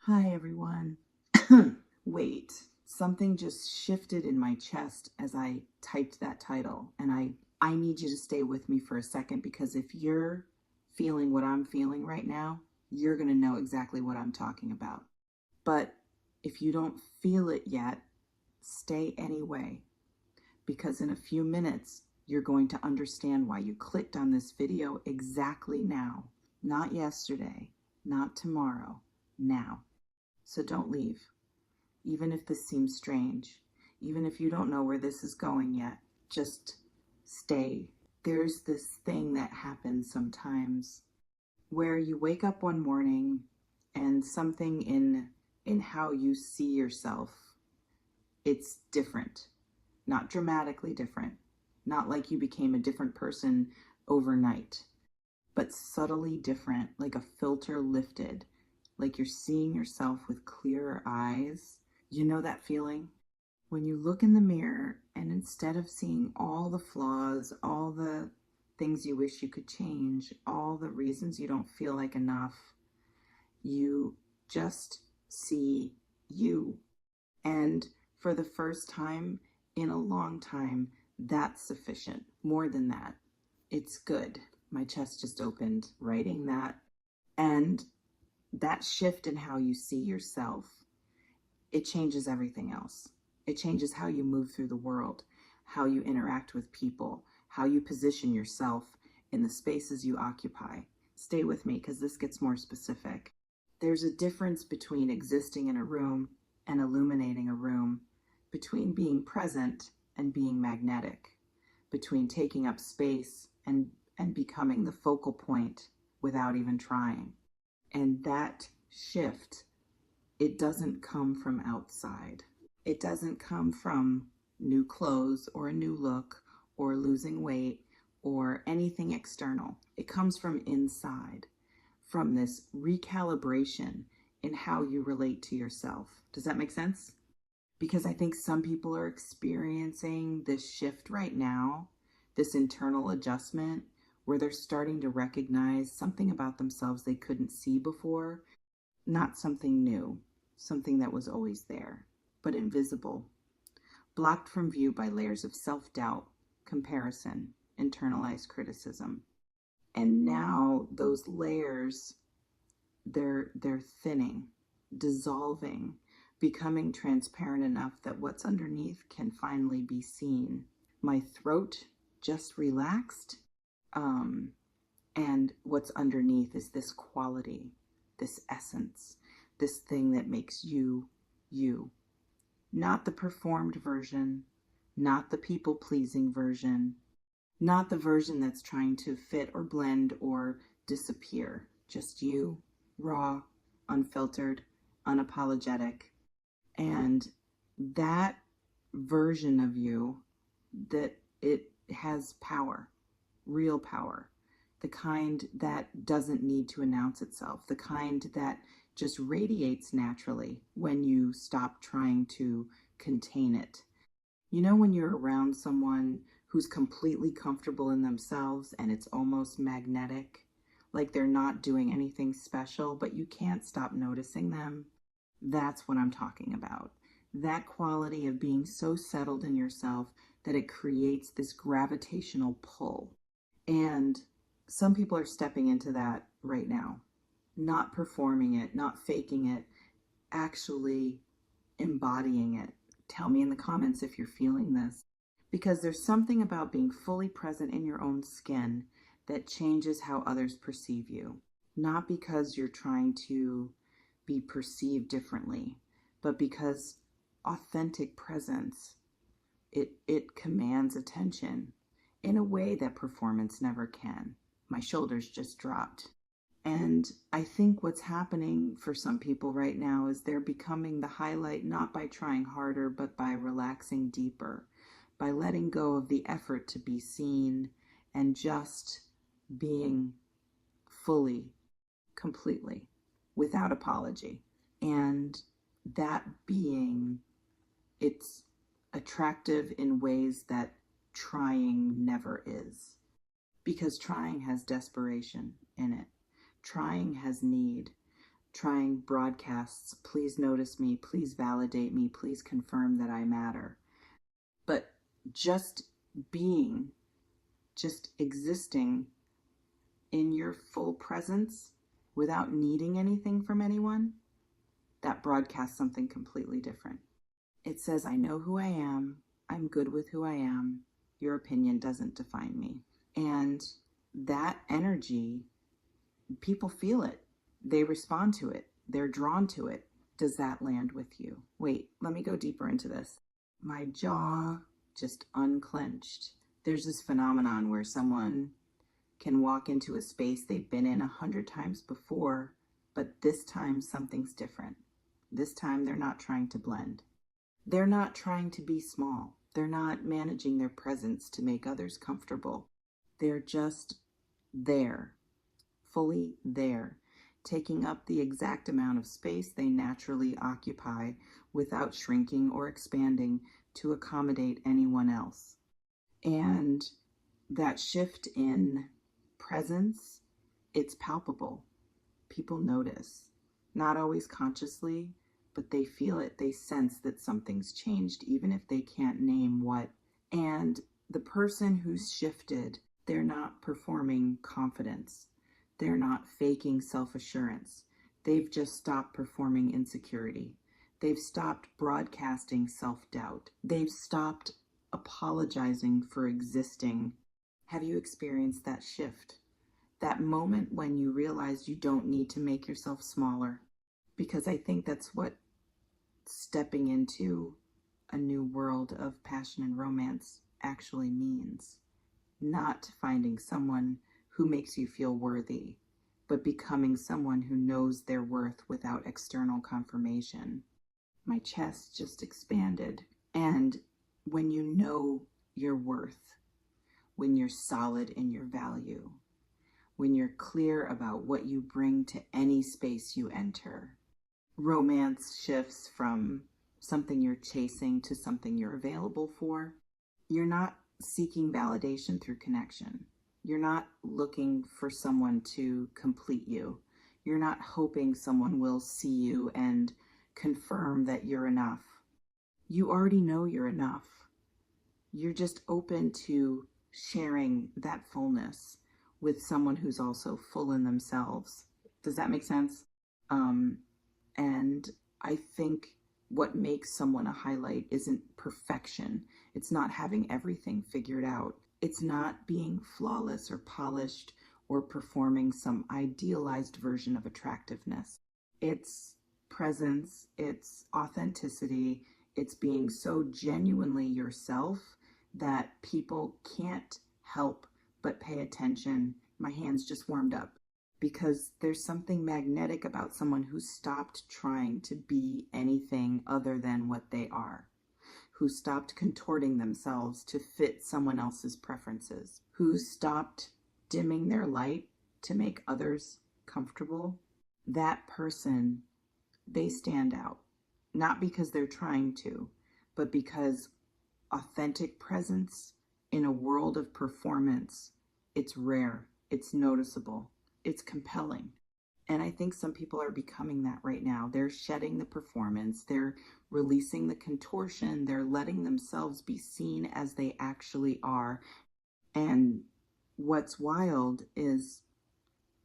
Hi, everyone. Wait, something just shifted in my chest as I typed that title, and I need you to stay with me for a second because if you're feeling what I'm feeling right now, you're going to know exactly what I'm talking about. But if you don't feel it yet, stay anyway, because in a few minutes, you're going to understand why you clicked on this video exactly now, not yesterday, not tomorrow, now. So don't leave, even if this seems strange, even if you don't know where this is going yet, just stay. There's this thing that happens sometimes where you wake up one morning and something in how you see yourself, it's different, not dramatically different, not like you became a different person overnight, but subtly different, like a filter lifted, like you're seeing yourself with clearer eyes. You know that feeling? When you look in the mirror and instead of seeing all the flaws, all the things you wish you could change, all the reasons you don't feel like enough, you just see you. And for the first time in a long time, that's sufficient. More than that, it's good. My chest just opened writing that. And that shift in how you see yourself, it changes everything else. It changes how you move through the world, how you interact with people, how you position yourself in the spaces you occupy. Stay with me because this gets more specific. There's a difference between existing in a room and illuminating a room, between being present and being magnetic, between taking up space and becoming the focal point without even trying. And that shift, it doesn't come from outside. It doesn't come from new clothes or a new look or losing weight or anything external. It comes from inside, from this recalibration in how you relate to yourself. Does that make sense? Because I think some people are experiencing this shift right now, this internal adjustment where they're starting to recognize something about themselves they couldn't see before, not something new, something that was always there, but invisible, blocked from view by layers of self-doubt, comparison, internalized criticism. And now those layers, they're thinning, dissolving, becoming transparent enough that what's underneath can finally be seen. My throat just relaxed, and what's underneath is this quality, this essence, this thing that makes you, you. Not the performed version, not the people-pleasing version, not the version that's trying to fit or blend or disappear. Just you, raw, unfiltered, unapologetic. And that version of you, that it has power, real power, the kind that doesn't need to announce itself, the kind that just radiates naturally when you stop trying to contain it. You know, when you're around someone who's completely comfortable in themselves and it's almost magnetic, like they're not doing anything special, but you can't stop noticing them? That's what I'm talking about. That quality of being so settled in yourself that it creates this gravitational pull. And some people are stepping into that right now, not performing it, not faking it, actually embodying it. Tell me in the comments if you're feeling this. Because there's something about being fully present in your own skin that changes how others perceive you. Not because you're trying to be perceived differently, but because authentic presence, it commands attention in a way that performance never can. My shoulders just dropped. And I think what's happening for some people right now is they're becoming the highlight not by trying harder, but by relaxing deeper, by letting go of the effort to be seen and just being fully, completely, without apology. And that being, it's attractive in ways that trying never is. Because trying has desperation in it. Trying has need. trying broadcasts, please notice me, please validate me, please confirm that I matter. But just being, just existing in your full presence without needing anything from anyone, that broadcasts something completely different. It says, I know who I am, I'm good with who I am, your opinion doesn't define me. And that energy, people feel it, they respond to it, they're drawn to it. Does that land with you? Wait, let me go deeper into this. My jaw just unclenched. There's this phenomenon where someone can walk into a space they've been in 100 times before, but this time something's different. This time they're not trying to blend. They're not trying to be small. They're not managing their presence to make others comfortable. They're just there, fully there, taking up the exact amount of space they naturally occupy without shrinking or expanding to accommodate anyone else. And that shift in presence, it's palpable. People notice, not always consciously, but they feel it. They sense that something's changed, even if they can't name what. And the person who's shifted, they're not performing confidence. They're not faking self-assurance. They've just stopped performing insecurity. They've stopped broadcasting self-doubt. They've stopped apologizing for existing. Have you experienced that shift? That moment when you realize you don't need to make yourself smaller? Because I think that's what stepping into a new world of passion and romance actually means. Not finding someone who makes you feel worthy, but becoming someone who knows their worth without external confirmation. My chest just expanded. And when you know your worth, when you're solid in your value, when you're clear about what you bring to any space you enter, romance shifts from something you're chasing to something you're available for. You're not seeking validation through connection. You're not looking for someone to complete you. You're not hoping someone will see you and confirm that you're enough. You already know you're enough. You're just open to sharing that fullness with someone who's also full in themselves. Does that make sense? And I think what makes someone a highlight isn't perfection. It's not having everything figured out. It's not being flawless or polished or performing some idealized version of attractiveness. It's presence, it's authenticity, it's being so genuinely yourself that people can't help but pay attention. My hands just warmed up. Because there's something magnetic about someone who stopped trying to be anything other than what they are, who stopped contorting themselves to fit someone else's preferences, who stopped dimming their light to make others comfortable. That person, they stand out, not because they're trying to, but because authentic presence in a world of performance, it's rare, it's noticeable. It's compelling. And I think some people are becoming that right now. They're shedding the performance. They're releasing the contortion. They're letting themselves be seen as they actually are. And what's wild is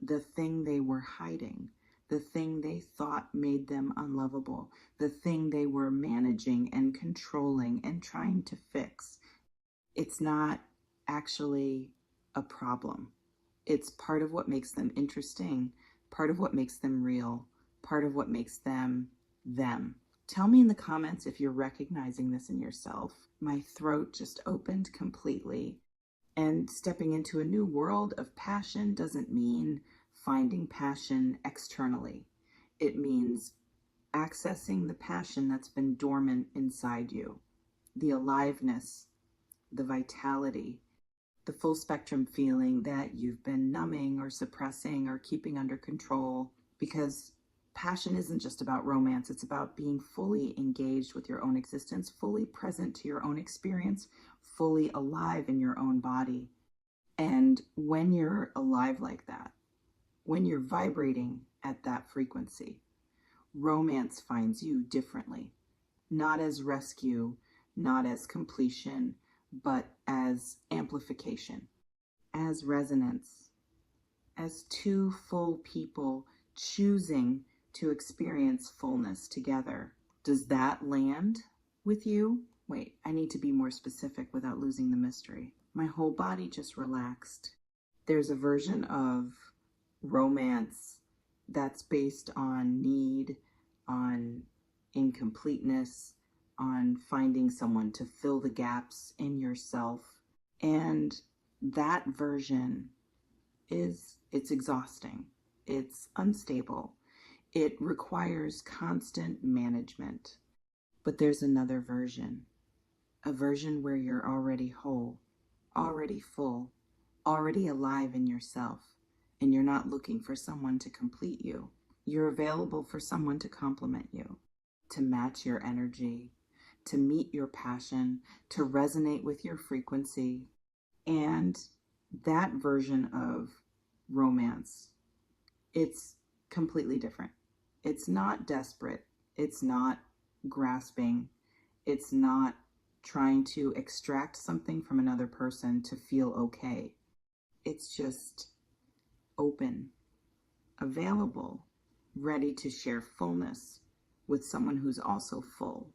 the thing they were hiding, the thing they thought made them unlovable, the thing they were managing and controlling and trying to fix. It's not actually a problem. It's part of what makes them interesting, part of what makes them real, part of what makes them them. Tell me in the comments if you're recognizing this in yourself. My throat just opened completely. And stepping into a new world of passion doesn't mean finding passion externally. It means accessing the passion that's been dormant inside you, the aliveness, the vitality, the full spectrum feeling that you've been numbing or suppressing or keeping under control. Because passion isn't just about romance, it's about being fully engaged with your own existence, fully present to your own experience, fully alive in your own body. And when you're alive like that, when you're vibrating at that frequency. Romance finds you differently, not as rescue, not as completion, but as amplification, as resonance, as two full people choosing to experience fullness together. Does that land with you? Wait, I need to be more specific without losing the mystery. My whole body just relaxed. There's a version of romance that's based on need, on incompleteness, on finding someone to fill the gaps in yourself. And that version it's exhausting. It's unstable. It requires constant management. But there's another version, a version where you're already whole, already full, already alive in yourself, and you're not looking for someone to complete you. You're available for someone to complement you, to match your energy, to meet your passion, to resonate with your frequency. And that version of romance, it's completely different. It's not desperate. It's not grasping. It's not trying to extract something from another person to feel okay. It's just open, available, ready to share fullness with someone who's also full.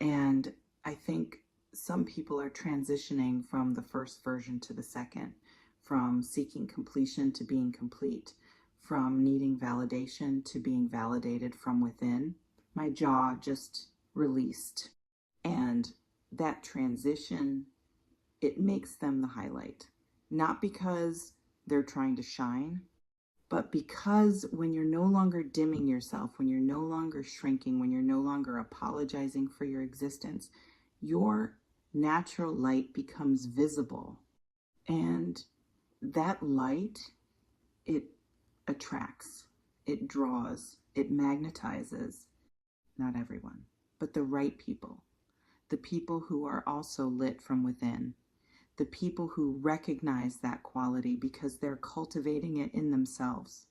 And I think some people are transitioning from the first version to the second, from seeking completion to being complete, from needing validation to being validated from within. My jaw just released. And that transition, it makes them the highlight. Not because they're trying to shine, but because when you're no longer dimming yourself, when you're no longer shrinking, when you're no longer apologizing for your existence, your natural light becomes visible. And that light, it attracts, it draws, it magnetizes. Not everyone, but the right people. The people who are also lit from within. The people who recognize that quality because they're cultivating it in themselves.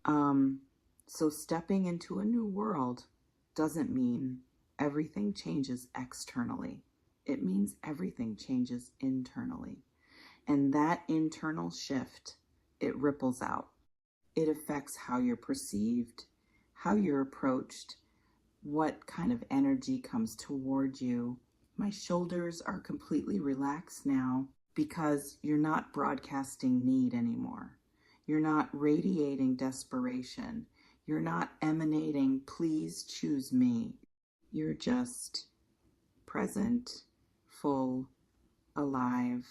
So stepping into a new world doesn't mean everything changes externally. It means everything changes internally. And that internal shift, it ripples out. It affects how you're perceived, how you're approached, what kind of energy comes toward you. My shoulders are completely relaxed now because you're not broadcasting need anymore. You're not radiating desperation. You're not emanating, please choose me. You're just present, full, alive,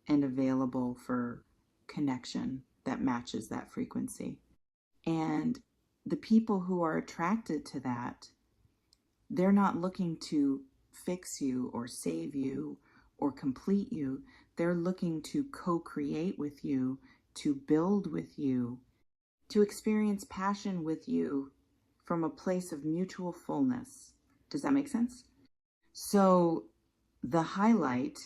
and available for connection that matches that frequency. And the people who are attracted to that, they're not looking to fix you or save you or complete you. They're looking to co-create with you, to build with you, to experience passion with you from a place of mutual fullness. Does that make sense? So the highlight,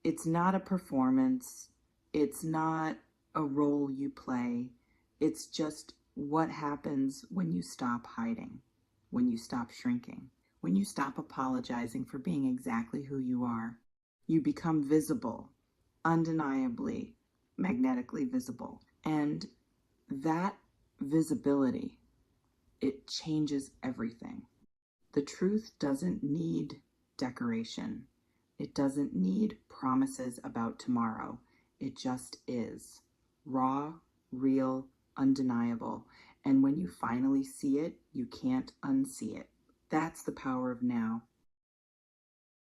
it's not a performance. It's not a role you play. It's just what happens when you stop hiding, when you stop shrinking, when you stop apologizing for being exactly who you are. You become visible, undeniably, magnetically visible. And that visibility, it changes everything. The truth doesn't need decoration. It doesn't need promises about tomorrow. It just is. Raw, real, undeniable. And when you finally see it, you can't unsee it. That's the power of now.